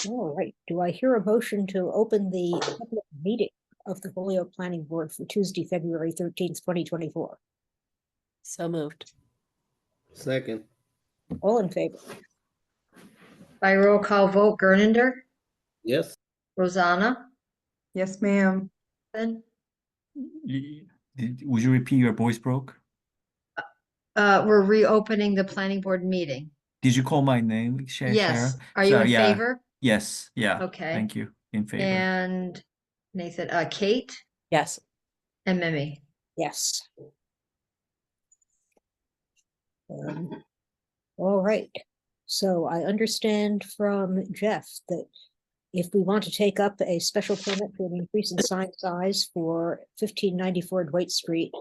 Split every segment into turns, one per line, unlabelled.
All right, do I hear a motion to open the public meeting of the Holyoke Planning Board for Tuesday, February 13th, 2024?
So moved.
Second.
All in favor?
By roll call vote, Gernander,
Yes.
Rosanna,
Yes, ma'am.
then,
Would you repeat, your voice broke?
we're reopening the planning board meeting.
Did you call my name, Sharon?
Yes. Are you
So,
in
yeah.
favor?
Yes, yeah.
Okay.
Thank you. In favor.
And Nathan, Kate
Yes.
and Mimi.
Yes. All right, so I understand from Jeff that if we want to take up a special permit for an increase in sign size for 1594 Dwight Street,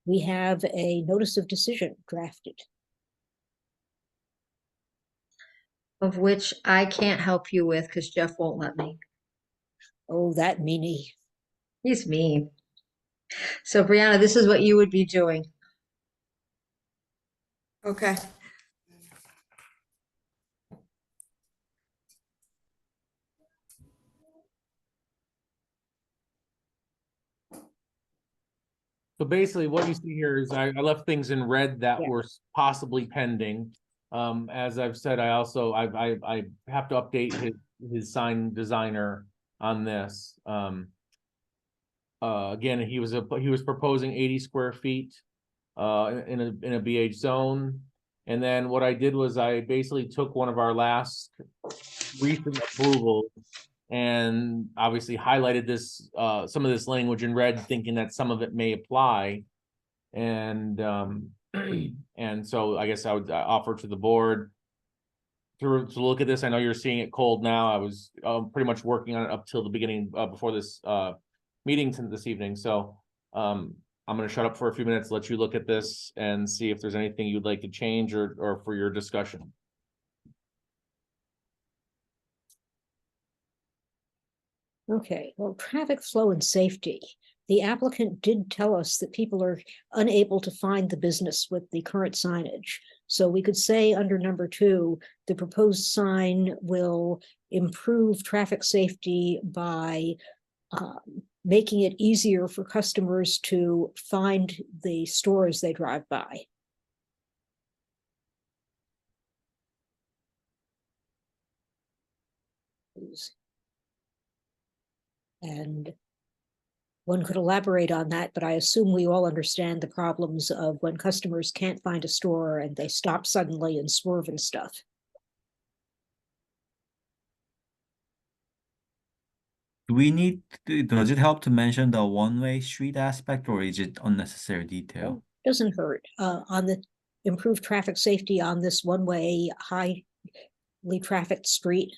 we have a notice of decision drafted.
Of which I can't help you with because Jeff won't let me.
Oh, that meanie.
He's mean. So Brianna, this is what you would be doing.
Okay.
So basically what you see here is I left things in red that
Yeah.
were possibly pending. As I've said, I have to update his sign designer on this. Again, he was proposing 80 square feet in a BH zone. And then what I did was I basically took one of our last recent approvals and obviously highlighted this some of this language in red, thinking that some of it may apply. And and so I guess I would offer to the board to look at this. I know you're seeing it cold now. I was pretty much working on it up till the beginning before this meeting this evening. So I'm going to shut up for a few minutes, let you look at this and see if there's anything you'd like to change or for your discussion.
Okay, well, traffic flow and safety. The applicant did tell us that people are unable to find the business with the current signage. So we could say under number 2, the proposed sign will improve traffic safety by making it easier for customers to find the store as they drive by. And one could elaborate on that, but I assume we all understand the problems of when customers can't find a store and they stop suddenly and swerve and stuff.
Does it help to mention the one-way street aspect, or is it unnecessary detail?
Doesn't hurt. On the improved traffic safety on this one-way highly trafficked street.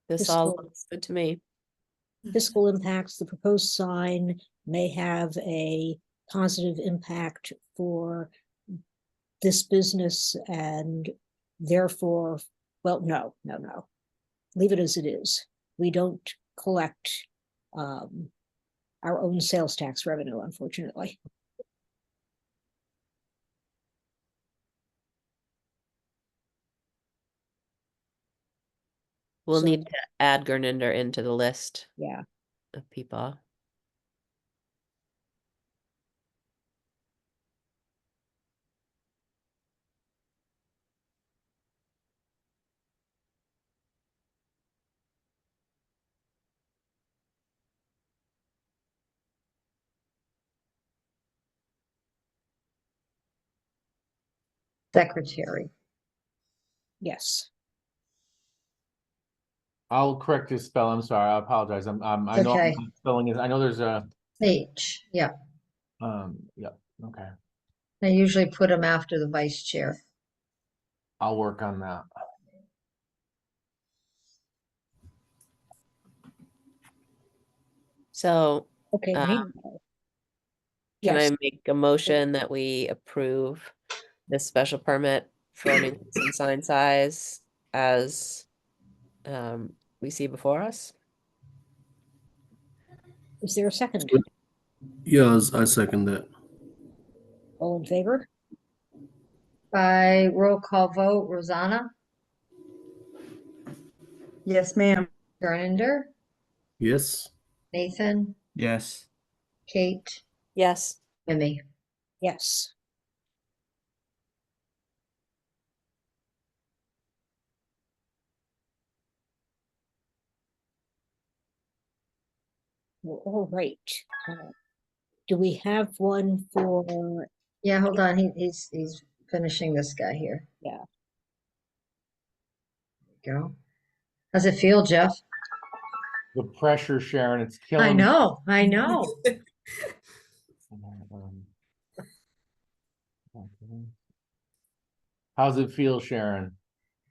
This all looks good to me.
Fiscal impacts, the proposed sign may have a positive impact for this business and therefore, well, no. Leave it as it is. We don't collect our own sales tax revenue, unfortunately.
We'll
So-
need to add Gernander into the list
Yeah.
of people.
Secretary.
Yes.
I'll correct his spell. I'm sorry. I apologize. I know
Okay.
spelling is. I know there's a.
H, yeah.
Yeah. Okay.
I usually put him after the vice chair.
I'll work on that.
So
Okay,
Uh,
meanwhile.
Can
Yes,
I make a motion that we approve this special permit for an increase in sign size as we see before us?
is there a second?
Yes, I second that.
All in favor?
By roll call vote, Rosanna,
Yes, ma'am.
Gernander,
Yes.
Nathan,
Yes.
Kate,
Yes.
Mimi.
Yes. Well, all right. Do we have one for,
Yeah, hold on. He's finishing this guy here.
yeah,
Go. How's it feel, Jeff?
The pressure, Sharon, it's killing.
I
me.
know, I know.
Um, okay. How's it feel, Sharon?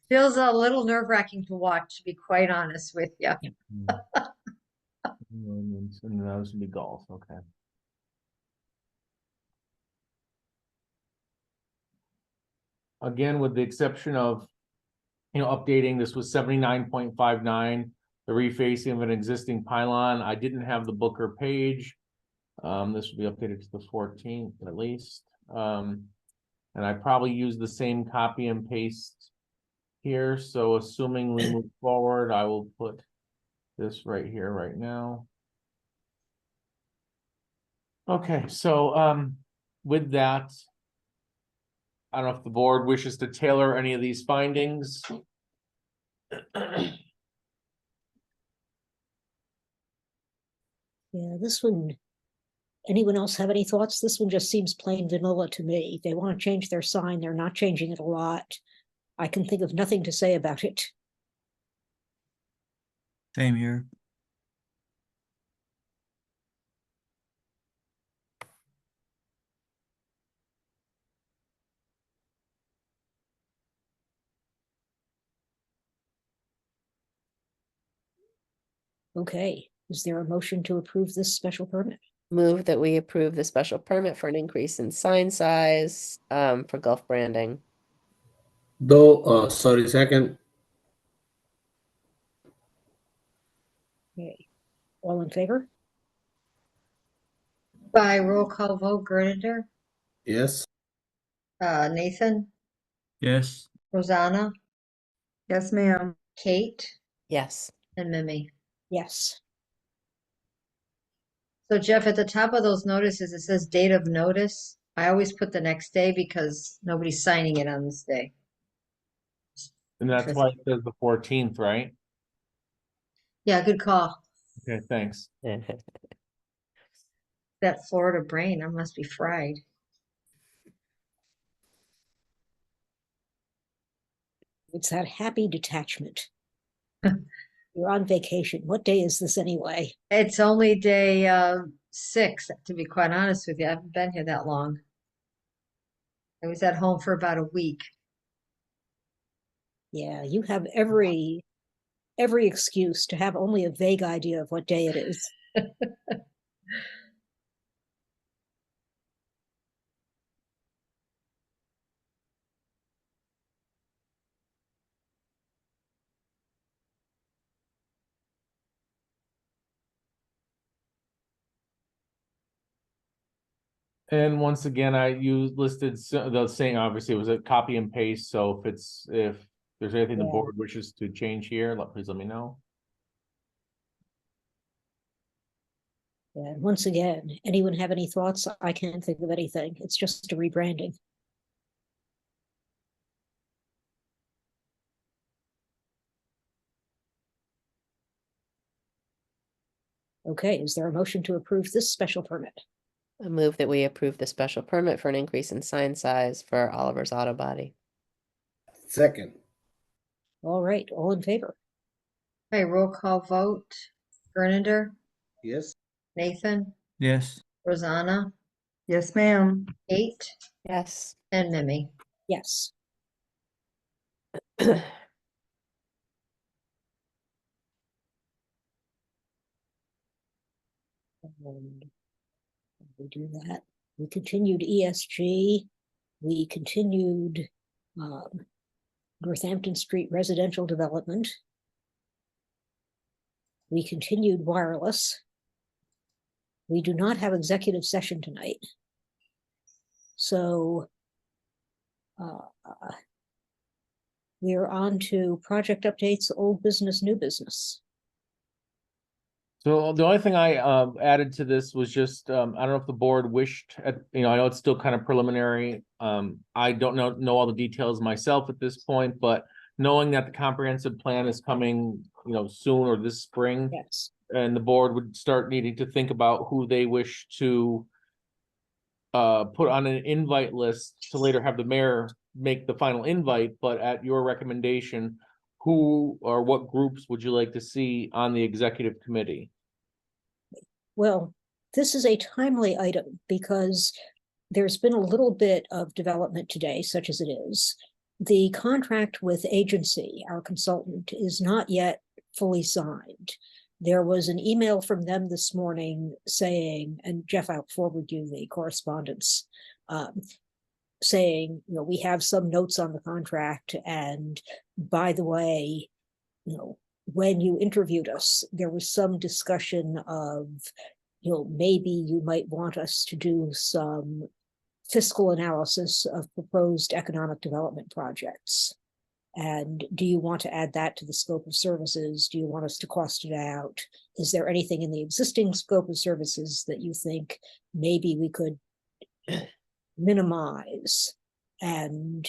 Feels a little nerve-wracking to watch, to be quite honest with you.
And that was gonna be golf, okay. Again, with the exception of, updating, this was 79.59, the refacing of an existing pylon. I didn't have the Booker page. This will be updated to the 14th at least. And I probably used the same copy and paste here. So assuming we move forward, I will put this right here right now. Okay, so with that, I don't know if the board wishes to tailor any of these findings.
yeah, this one, anyone else have any thoughts? This one just seems plain vanilla to me. They want to change their sign, they're not changing it a lot. I can think of nothing to say about it.
Same here.
Okay, is there a motion to approve this special permit?
Move that we approve the special permit for an increase in sign size for Gulf Branding.
Though, sorry, second.
Okay, all in favor?
By roll call vote, Gernander,
Yes.
Nathan,
Yes.
Rosanna,
Yes, ma'am.
Kate,
Yes.
and Mimi.
Yes.
So Jeff, at the top of those notices, it says date of notice. I always put the next day because nobody's signing it on this day.
And that's why it says the 14th, right?
Yeah, good call.
Okay, thanks.
That Florida brain, I must be fried.
It's that happy detachment. You're on vacation. What day is this anyway?
It's only day 6, to be quite honest with you. I haven't been here that long. I was at home for about a week.
Yeah, you have every excuse to have only a vague idea of what day it is.
And once again, listed the same, obviously it was a copy and paste, so if there's anything the
Yeah.
board wishes to change here, please let me know.
And once again, anyone have any thoughts? I can't think of anything. It's just a rebranding. Okay, is there a motion to approve this special permit?
I move that we approve the special permit for an increase in sign size for Oliver's Auto Body.
Second.
All right, all in favor?
Okay, roll call vote. Gernander,
Yes.
Nathan,
Yes.
Rosanna,
Yes, ma'am.
Kate,
Yes.
and Mimi.
Yes. And we do that. We continued ESG. We continued Northampton Street residential development. We continued wireless. We do not have executive session tonight. So we are on to project updates, old business, new business.
So the only thing I added to this was just, I don't know if the board wished, I know it's still kind of preliminary. I don't know all the details myself at this point, but knowing that the comprehensive plan is coming, soon or this spring,
Yes.
and the board would start needing to think about who they wish to put on an invite list to later have the mayor make the final invite, but at your recommendation, who or what groups would you like to see on the executive committee?
Well, this is a timely item because there's been a little bit of development today, such as it is. The contract with agency, our consultant, is not yet fully signed. There was an email from them this morning saying, and Jeff, I'll forward you the correspondence, saying, we have some notes on the contract, and by the way, when you interviewed us, there was some discussion of, maybe you might want us to do some fiscal analysis of proposed economic development projects. And do you want to add that to the scope of services? Do you want us to cost it out? Is there anything in the existing scope of services that you think maybe we could minimize? And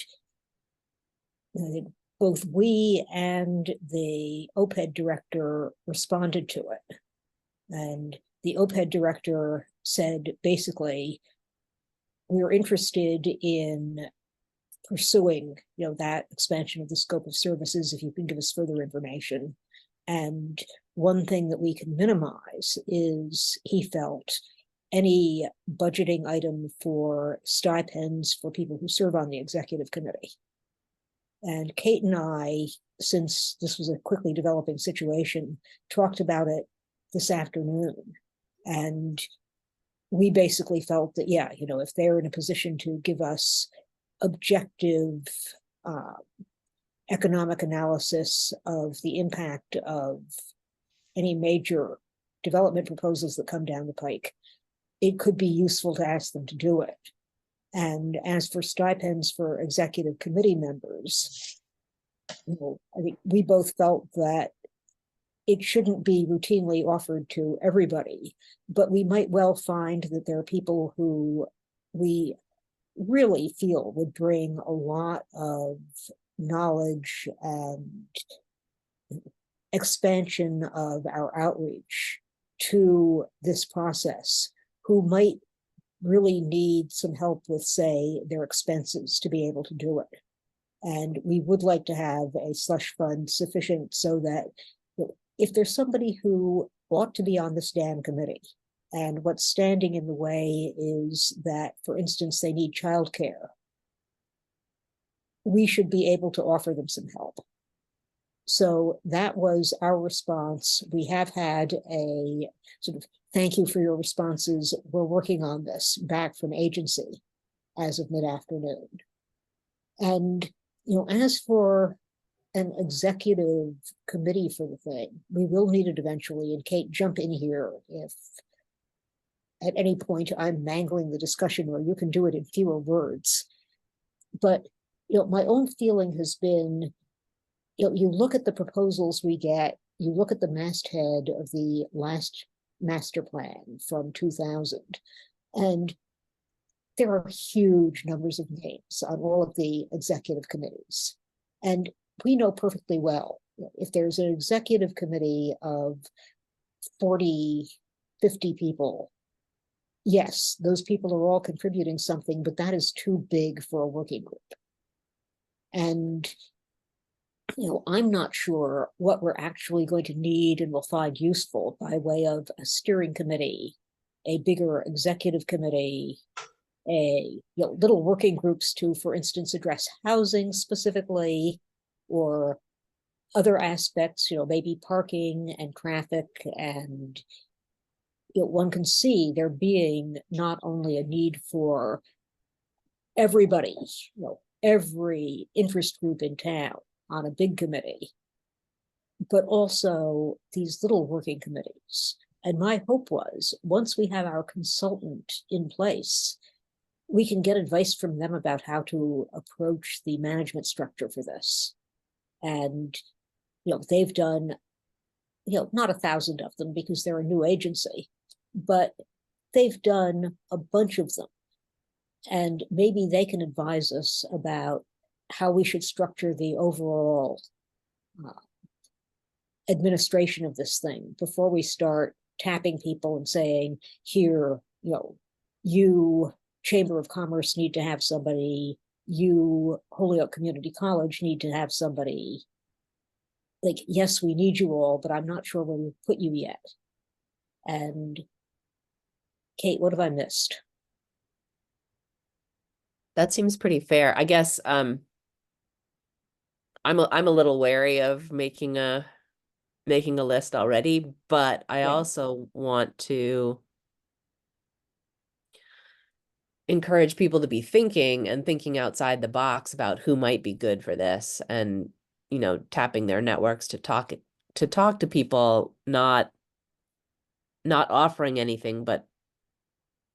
both we and the OPED director responded to it. And the OPED director said, basically, we're interested in pursuing, that expansion of the scope of services, if you can give us further information. And one thing that we can minimize is, he felt, any budgeting item for stipends for people who serve on the executive committee. And Kate and I, since this was a quickly developing situation, talked about it this afternoon. And we basically felt that, if they're in a position to give us objective economic analysis of the impact of any major development proposals that come down the pike, it could be useful to ask them to do it. And as for stipends for executive committee members, I think we both felt that it shouldn't be routinely offered to everybody, but we might well find that there are people who we really feel would bring a lot of knowledge and expansion of our outreach to this process, who might really need some help with, say, their expenses to be able to do it. And we would like to have a slush fund sufficient so that if there's somebody who ought to be on this damn committee, and what's standing in the way is that, for instance, they need childcare, we should be able to offer them some help. So that was our response. We have had a sort of thank you for your responses. We're working on this back from agency as of mid-afternoon. And, as for an executive committee for the thing, we will need it eventually. And Kate, jump in here if at any point I'm mangling the discussion, or you can do it in fewer words. But, my own feeling has been, you look at the proposals we get, you look at the masthead of the last master plan from 2000, and there are huge numbers of names on all of the executive committees. And we know perfectly well, if there's an executive committee of 40, 50 people, yes, those people are all contributing something, but that is too big for a working group. And I'm not sure what we're actually going to need and will find useful by way of a steering committee, a bigger executive committee, little working groups to, for instance, address housing specifically, or other aspects, maybe parking and traffic and one can see there being not only a need for everybody, every interest group in town on a big committee, but also these little working committees. And my hope was, once we have our consultant in place, we can get advice from them about how to approach the management structure for this. And, they've done, not 1,000 of them because they're a new agency, but they've done a bunch of them. And maybe they can advise us about how we should structure the overall administration of this thing before we start tapping people and saying, here, you Chamber of Commerce need to have somebody, you Holyoke Community College need to have somebody. Like, yes, we need you all, but I'm not sure where we put you yet. And Kate, what have I missed?
That seems pretty fair. I guess I'm a little wary of making a list already, but I
Yeah.
also want to encourage people to be thinking outside the box about who might be good for this, and tapping their networks to talk to people, not offering anything, but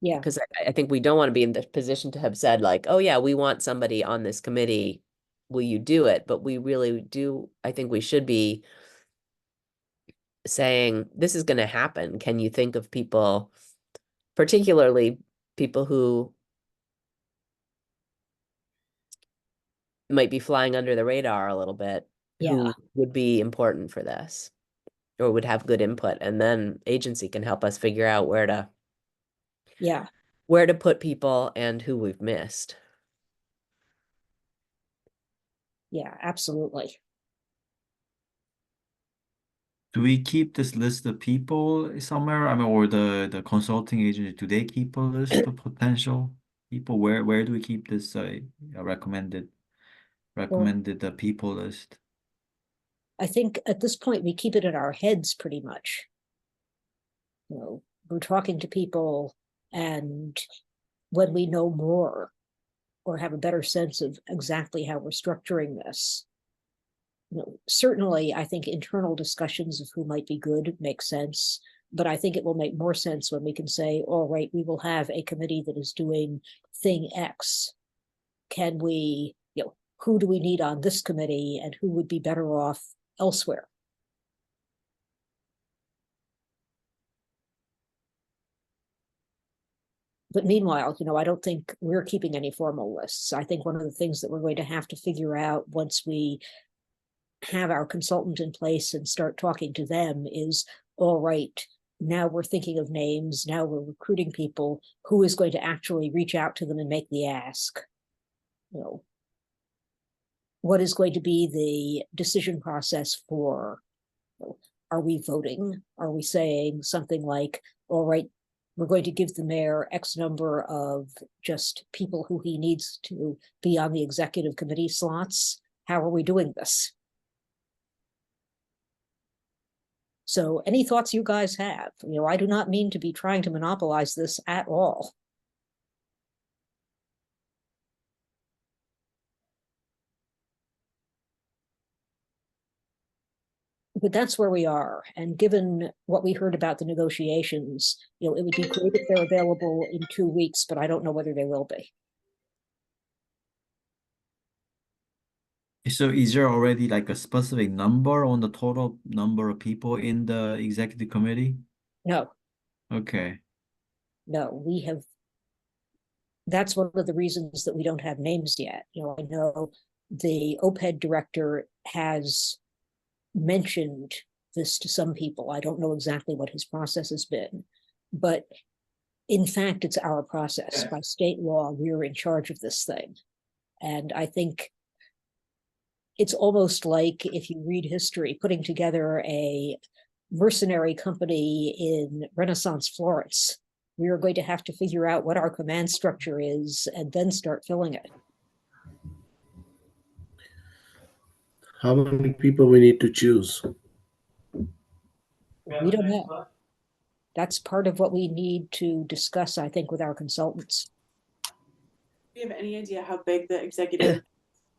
Yeah,
because I think we don't want to be in the position to have said like, oh yeah, we want somebody on this committee, will you do it? But we really do. I think we should be saying, this is going to happen. Can you think of people, particularly people who might be flying under the radar a little bit,
Yeah.
who would be important for this or would have good input? And then agency can help us figure out where to put people and who we've missed.
Yeah, absolutely.
Do we keep this list of people somewhere? I mean, or the consulting agency, do they keep a list of potential people? Where do we keep this recommended people list?
I think at this point we keep it in our heads pretty much. We're talking to people, and when we know more or have a better sense of exactly how we're structuring this, certainly I think internal discussions of who might be good make sense, but I think it will make more sense when we can say, all right, we will have a committee that is doing thing X. Can we, who do we need on this committee and who would be better off elsewhere? But meanwhile, I don't think we're keeping any formal lists. I think one of the things that we're going to have to figure out once we have our consultant in place and start talking to them is, all right, now we're thinking of names, now we're recruiting people, who is going to actually reach out to them and make the ask? What is going to be the decision process for, are we voting? Are we saying something like, all right, we're going to give the mayor X number of just people who he needs to be on the executive committee slots? How are we doing this? So any thoughts you guys have? I do not mean to be trying to monopolize this at all. But that's where we are. And given what we heard about the negotiations, it would be great if they're available in 2 weeks, but I don't know whether they will be.
So is there already like a specific number on the total number of people in the executive committee?
No,
Okay.
no, we have. That's one of the reasons that we don't have names yet. I know the OPED director has mentioned this to some people. I don't know exactly what his process has been, but in fact, it's our process. By state law, we're in charge of this thing. And I think it's almost like, if you read history, putting together a mercenary company in Renaissance Florence. We are going to have to figure out what our command structure is and then start filling it.
How many people we need to choose?
We don't know. that's part of what we need to discuss, I think, with our consultants.
Do you have any idea how big the executive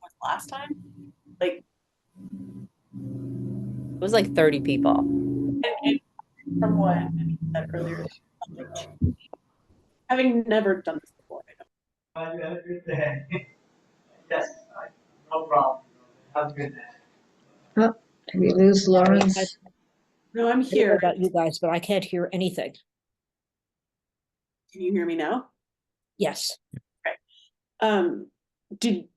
was last time? Like,
It was like 30 people.
and from what I said earlier, like, having never done this before, I don't.
Yes, no problem. Have a good day.
Oh, did we lose Lawrence?
No, I'm
I don't know
here.
about you guys, but I can't hear anything.
Can you hear me now?
Yes.
Did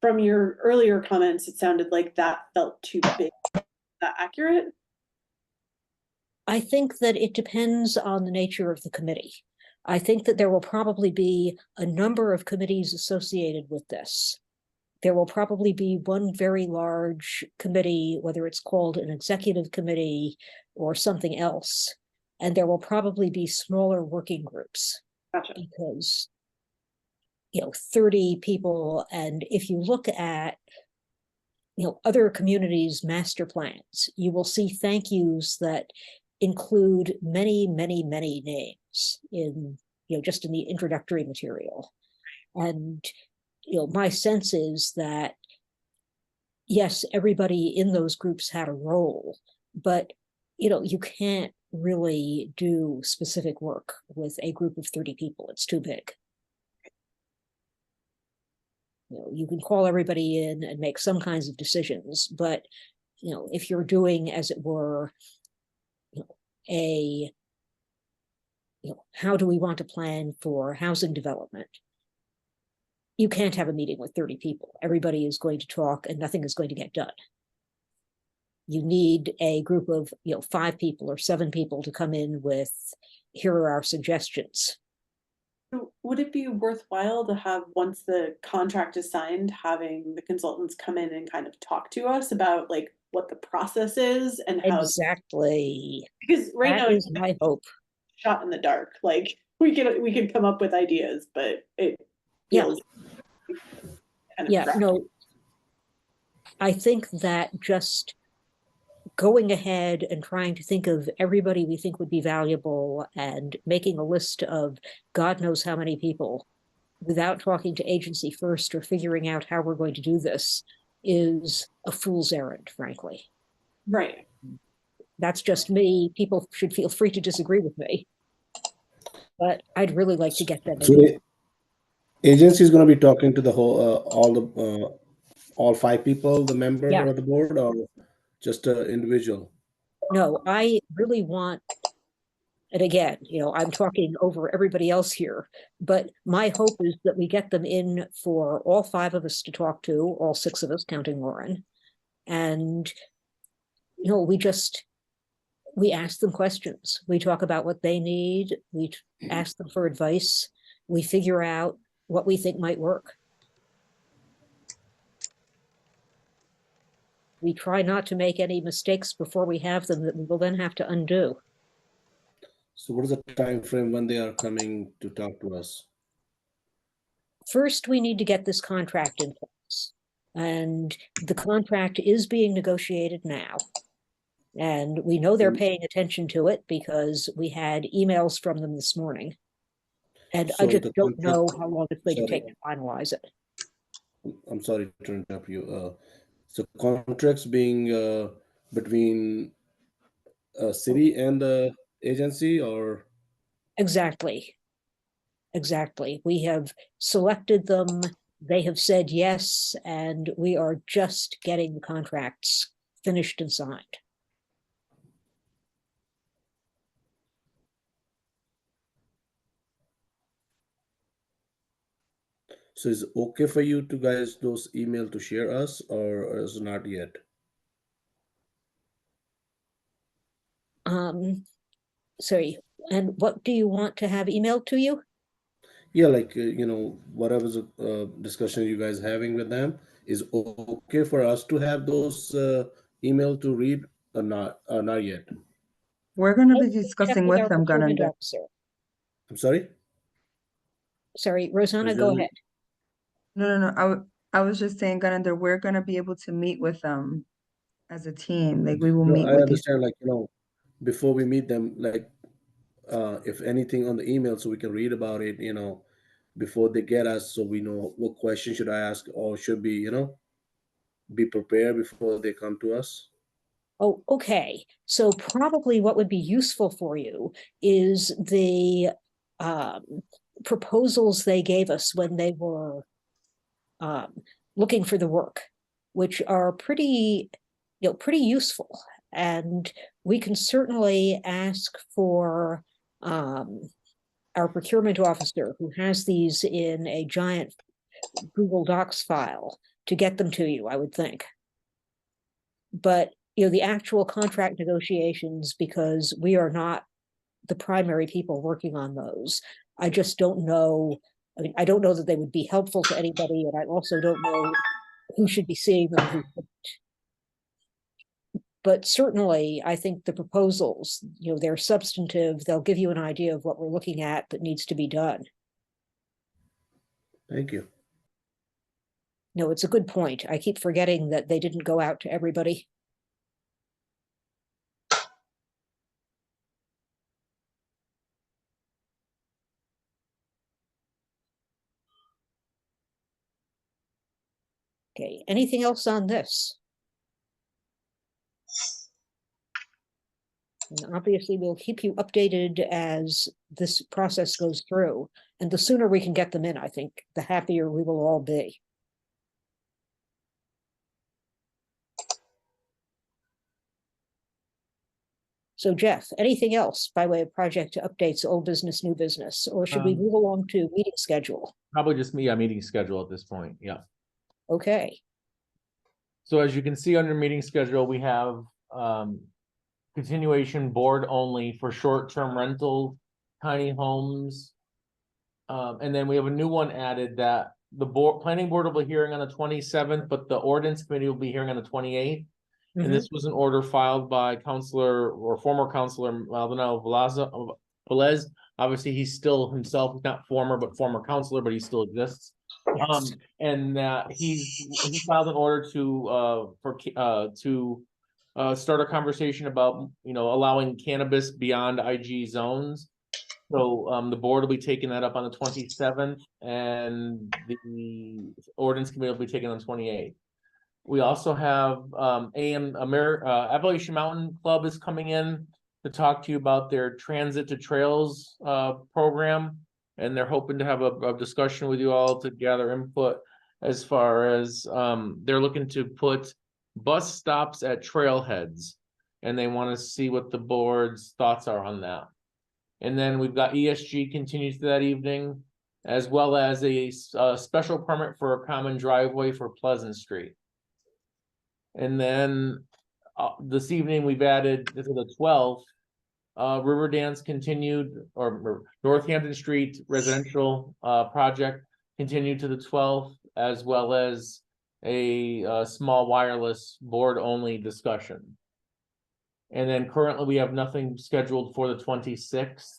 from your earlier comments, it sounded like that felt too big. Is that accurate?
I think that it depends on the nature of the committee. I think that there will probably be a number of committees associated with this. There will probably be one very large committee, whether it's called an executive committee or something else. And there will probably be smaller working groups
Gotcha.
because, 30 people. And if you look at, other communities' master plans, you will see thank yous that include many, many, many names in, just in the introductory material. And, my sense is that, yes, everybody in those groups had a role, but, you can't really do specific work with a group of 30 people. It's too big. You can call everybody in and make some kinds of decisions, but, if you're doing, as it were, how do we want to plan for housing development? You can't have a meeting with 30 people. Everybody is going to talk and nothing is going to get done. You need a group of, 5 people or 7 people to come in with, here are our suggestions.
So would it be worthwhile to have, once the contract is signed, having the consultants come in and kind of talk to us about like what the process is and how?
Exactly.
Because right now
That
it's
is my hope.
shot in the dark. Like we could come up with ideas, but it
Yeah.
feels kind of
Yeah,
trapped.
no, I think that just going ahead and trying to think of everybody we think would be valuable and making a list of God knows how many people without talking to agency first or figuring out how we're going to do this is a fool's errand, frankly.
Right.
That's just me. People should feel free to disagree with me, but I'd really like to get them
So
in.
the agency is going to be talking to the whole, all 5 people, the member
Yeah.
of the board, or just an individual?
No, I really want, and again, I'm talking over everybody else here, but my hope is that we get them in for all 5 of us to talk to, all 6 of us, counting Lauren. And, we ask them questions. We talk about what they need. We ask them for advice. We figure out what we think might work. We try not to make any mistakes before we have them that we will then have to undo.
So what is the time frame when they are coming to talk to us?
First, we need to get this contract in place. And the contract is being negotiated now. And we know they're paying attention to it because we had emails from them this morning. And I
So
just
the
don't know
contract-
how long it's going to
Sorry.
take to finalize it.
I'm sorry to interrupt you. So contracts being between city and the agency, or?
Exactly. Exactly. We have selected them. They have said yes, and we are just getting the contracts finished and signed.
So is it okay for you to guys those email to share us, or is not yet?
Sorry, and what do you want to have emailed to you?
Yeah, like whatever discussion you guys having with them is okay for us to have those email to read, or not? Not yet.
We're going to
I
be
will check
discussing
with
with
our
them,
procurement
Gunender.
officer.
I'm sorry.
Sorry, Rosanna, go
Rosanna?
ahead.
No. I was just saying, Gunender, we're going to be able to meet with them as a team. Like we will
No,
meet
I
with these.
understand. Like before we meet them, like if anything on the email, so we can read about it, before they get us, so we know what question should I ask, or should be, be prepared before they come to us.
Oh, okay. So probably what would be useful for you is the proposals they gave us when they were looking for the work, which are pretty useful. And we can certainly ask for our procurement officer, who has these in a giant Google Docs file, to get them to you, I would think. But the actual contract negotiations, because we are not the primary people working on those, I just don't know. I mean, I don't know that they would be helpful to anybody, and I also don't know who should be seeing them, who shouldn't. But certainly, I think the proposals, they're substantive. They'll give you an idea of what we're looking at that needs to be done.
Thank you.
No, it's a good point. I keep forgetting that they didn't go out to everybody. Okay, anything else on this? And obviously, we'll keep you updated as this process goes through. And the sooner we can get them in, I think, the happier we will all be. So Jeff, anything else by way of project updates, old business, new business, or should we move along to meeting schedule?
Probably just me, meeting schedule at this point, yeah.
Okay,
So as you can see under meeting schedule, we have continuation board only for short-term rental, tiny homes. And then we have a new one added that the planning board will be hearing on the 27th, but the ordinance committee will be hearing on the 28th. And this was an order filed by Councilor or former Councilor Maldonado Velez. Obviously, he's still himself, not former, but former councilor, but he still exists.
Yes.
And he filed an order to start a conversation about allowing cannabis beyond IG zones. So the board will be taking that up on the 27th, and the ordinance committee will be taking on the 28th. We also have Appalachian Mountain Club is coming in to talk to you about their Transit to Trails program, and they're hoping to have a discussion with you all to gather input as far as they're looking to put bus stops at trailheads, and they want to see what the board's thoughts are on that. And then we've got ESG continues to that evening, as well as a special permit for a common driveway for Pleasant Street. And then this evening we've added to the 12th, River Dance continued, or Northampton Street residential project continued to the 12th, as well as a small wireless board only discussion. And then currently we have nothing scheduled for the 26th,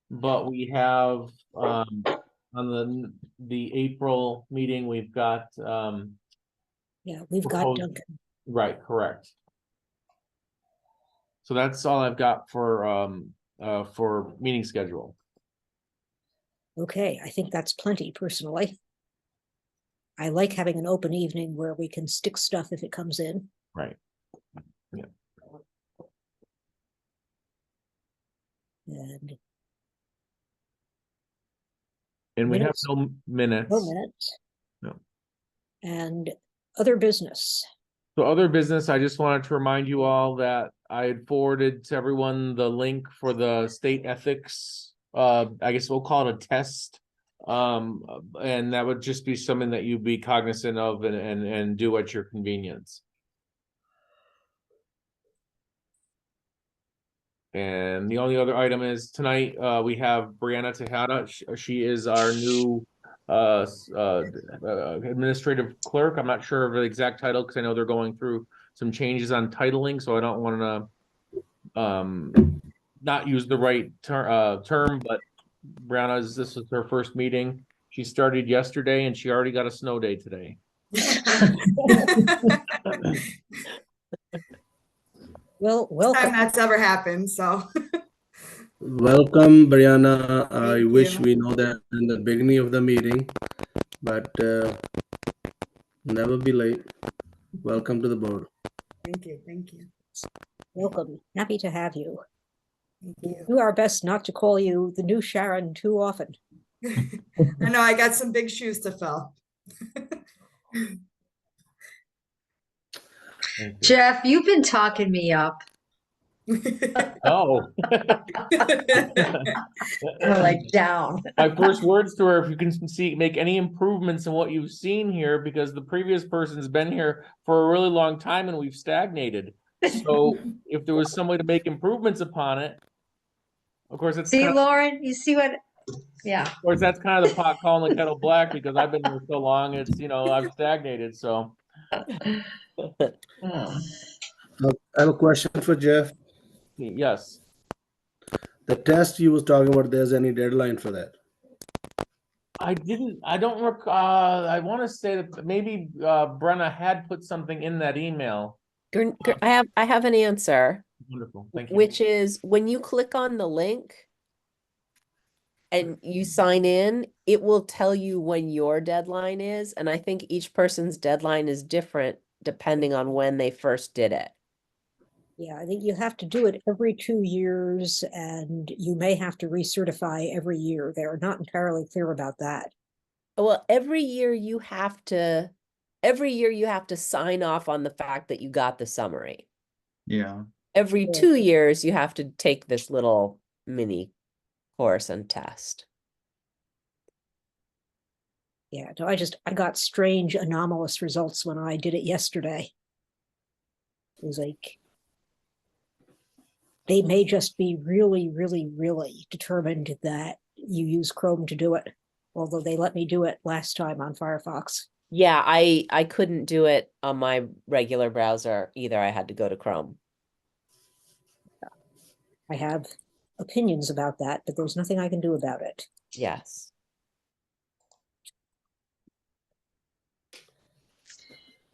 but we have on the April meeting, we've got
yeah, we've got Duncan.
Right, correct. So that's all I've got for meeting schedule.
Okay, I think that's plenty personally. I like having an open evening where we can stick stuff if it comes in.
Right. Yeah. And we have
Minutes?
no minutes.
No minutes.
No.
And other business.
So other business, I just wanted to remind you all that I had forwarded to everyone the link for the state ethics. I guess we'll call it a test. And that would just be something that you'd be cognizant of and do at your convenience. And the only other item is tonight, we have Brianna Tejada. She is our new administrative clerk. I'm not sure of the exact title because I know they're going through some changes on titling, so I don't want to not use the right term, but Brianna's, this is her first meeting. She started yesterday and she already got a snow day today.
Well, welcome.
Time that's ever happened, so.
Welcome, Brianna. I
Thank
wish
you.
we know that in the beginning of the meeting, but never be late. Welcome to the board.
Thank you. Thank you.
Welcome. Happy to have you.
Thank
We'll
you.
do our best not to call you the new Sharon too often.
I know I got some big shoes to fill.
Thank you.
Jeff, you've been talking me up.
Oh.
I'm like down.
My first words to her, if you can make any improvements in what you've seen here, because the previous person's been here for a really long time and we've stagnated. So if there was some way to make improvements upon it, of course, it's
See,
kind of,
Lauren, you see what? Yeah.
of course, that's kind of the pot calling the kettle black, because I've been here so long, it's, I've stagnated, so.
Oh.
I have a question for Jeff.
Yes,
The test you was talking about, there's any deadline for that?
I don't I want to say that maybe Brenna had put something in that email.
I have an answer,
Wonderful, thank you.
which is when you click on the link and you sign in, it will tell you when your deadline is. And I think each person's deadline is different depending on when they first did it.
Yeah, I think you have to do it every 2 years and you may have to recertify every year. They're not entirely clear about that.
Well, every year you have to sign off on the fact that you got the summary.
Yeah.
Every
Yeah.
2 years you have to take this little mini course and test.
Yeah, no, I got strange anomalous results when I did it yesterday. It was like, they may just be really, really, really determined that you use Chrome to do it. Although they let me do it last time on Firefox.
Yeah, I couldn't do it on my regular browser either. I had to go to Chrome.
I have opinions about that, but there's nothing I can do about it.
Yes.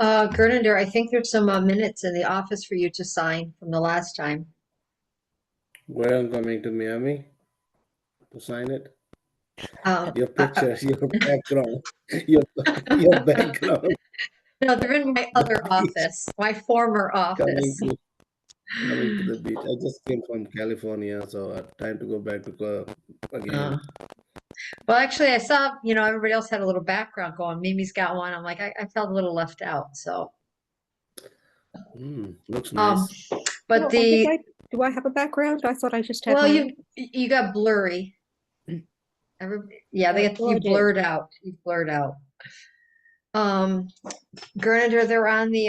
Gernander, I think there's some minutes in the office for you to sign from the last time.
Where I'm coming to Miami to sign it?
Um,
Your picture, your background, your background
no, they're in my other office, my former office.
coming to the beach. I just came from California, so time to go back to again.
Well, actually, I saw, everybody else had a little background going. Mimi's got one. I'm like, I felt a little left out. So,
Looks nice.
but
Well, do I have a background? I thought I just had.
well,
my-
you got blurry. Yeah, they got
well, I
you
did.
blurred out. You blurred out. Gernander, they're on the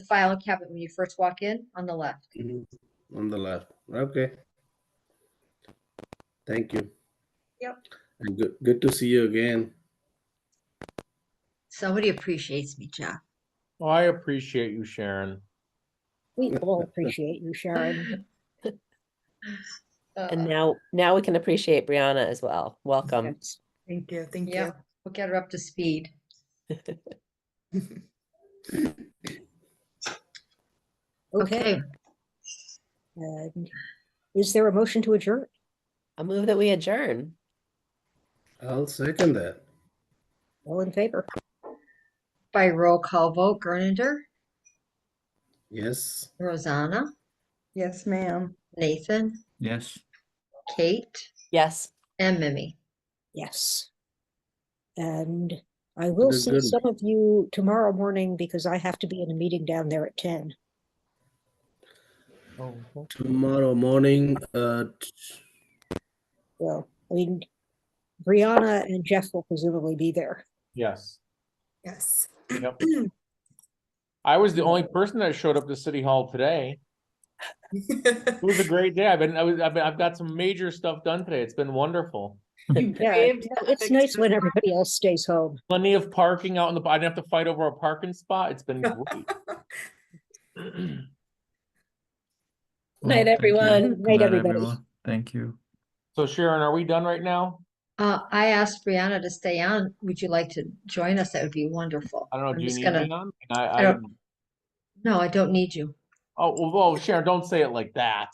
file cabinet when you first walk in on the left.
On the left. Okay. Thank you.
Yep.
And good to see you again.
Somebody appreciates me, Jeff.
Oh, I appreciate you, Sharon.
We all appreciate you, Sharon.
And now we can appreciate Brianna as well. Welcome.
Yes.
Thank you. Thank
Yeah, we'll get her up to speed.
you.
Okay. And is there a motion to adjourn?
I move that we adjourn.
I'll second that.
All in favor?
By roll call vote, Gernander,
Yes.
Rosanna,
Yes, ma'am.
Nathan,
Yes.
Kate,
Yes.
and Mimi.
Yes. And I will
Good,
see
good.
some of you tomorrow morning because I have to be in a meeting down there at 10.
Tomorrow morning,
Well, I mean, Brianna and Jeff will presumably be there.
Yes.
Yes.
Yep. I was the only person that showed up to City Hall today. It was a great day. I've got some major stuff done today. It's been wonderful.
Yeah, it's nice when everybody else stays home.
Plenty of parking out in the, I didn't have to fight over a parking spot. It's been great.
Night,
Well, thank you.
everyone.
Good
Night,
night,
everybody.
everyone. Thank you.
So Sharon, are we done right now?
I asked Brianna to stay on. Would you like to join us? That would be wonderful.
I don't know.
I'm
Do you
just
need
gonna.
me on?
I don't- No, I don't need you.
Oh, well, Sharon, don't say it like that.